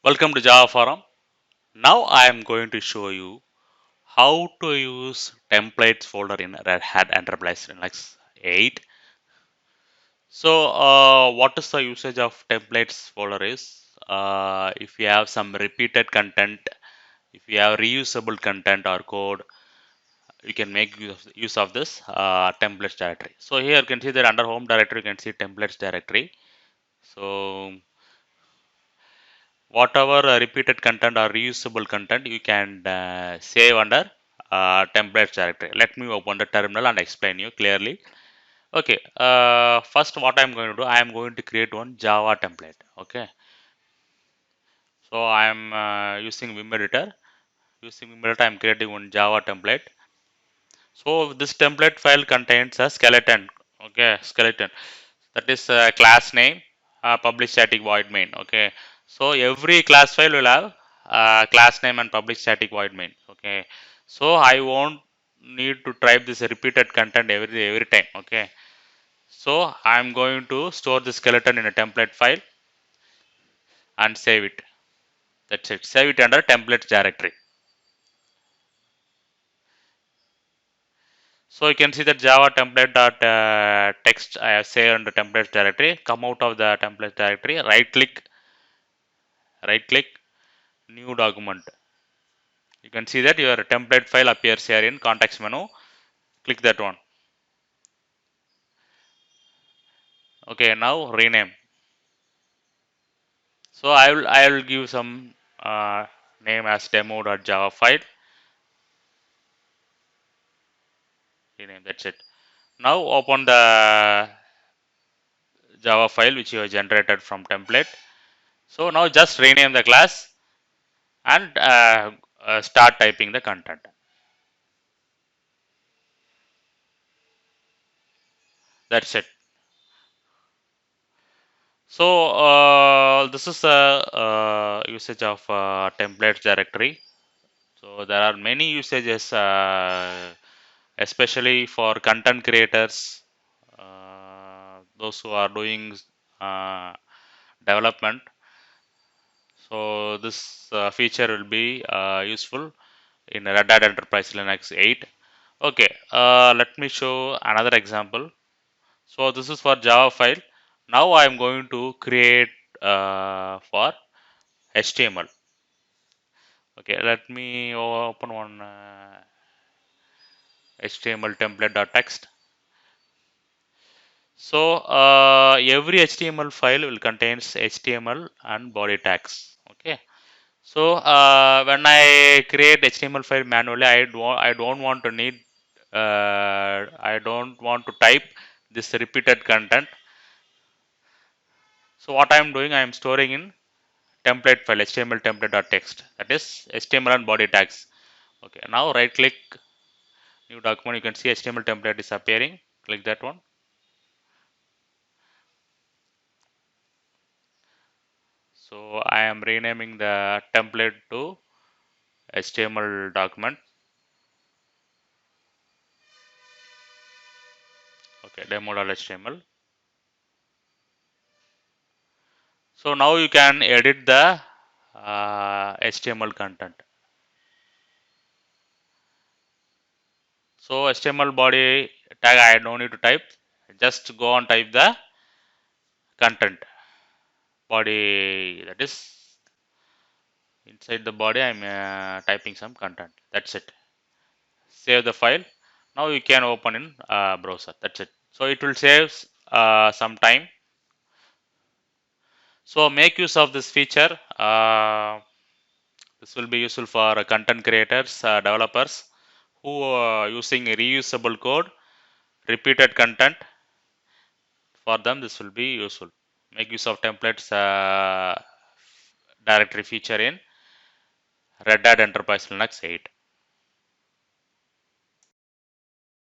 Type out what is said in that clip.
Welcome to Java Forum. Now I am going to show you how to use templates folder in Red Hat Enterprise Linux 8. So what is the usage of templates folder is if you have some repeated content, if you have reusable content or code, you can make use of this templates directory. So here you can see that under home directory you can see templates directory. So whatever repeated content or reusable content you can save under templates directory. Let me open the terminal and explain you clearly. Okay, first what I'm going to do, I am going to create one Java template. Okay, so I'm using Vim editor. Using Vim editor, I'm creating one Java template. So this template file contains a skeleton. Okay, skeleton. That is class name, public static void main. Okay, so every class file will have class name and public static void main. Okay, so I won't need to type this repeated content every time. Okay, so I'm going to store the skeleton in a template file and save it. That's it. Save it under templates directory. So you can see that Java template dot text I have saved under templates directory. Come out of the templates directory. Right click, new document. You can see that your template file appears here in context menu. Click that one. Okay, now rename. So I will give some name as demo.java file. Rename. That's it. Now open the Java file which you have generated from template. So now just rename the class and start typing the content. That's it. So this is a usage of templates directory. So there are many usages, especially for content creators, those who are doing uh, development. So this feature will be useful in Red Hat Enterprise Linux 8. Okay, let me show another example. So this is for Java file. Now I am going to create for HTML. Okay, let me open one HTML template.txt. So every HTML file will contains HTML and body tags. Okay. So when I create HTML file manually, I don't want to need I don't want to type this repeated content. So what I am doing, I am storing in template file HTML template.txt, that is HTML and body tags. Okay. Now right click, new document. You can see HTML template is appearing. Click that one. So I am renaming the template to HTML document. Okay, demo.html. So now you can edit the HTML content. So HTML body tag I don't need to type. Just go and type the content body. That is inside the body. I'm typing some content. That's it. Save the file. Now you can open in browser. That's it. So it will save some time. So make use of this feature. This will be useful for content creators, developers who are using reusable code, repeated content. For them, this will be useful. Make use of templates directory feature in Red Hat Enterprise Linux 8.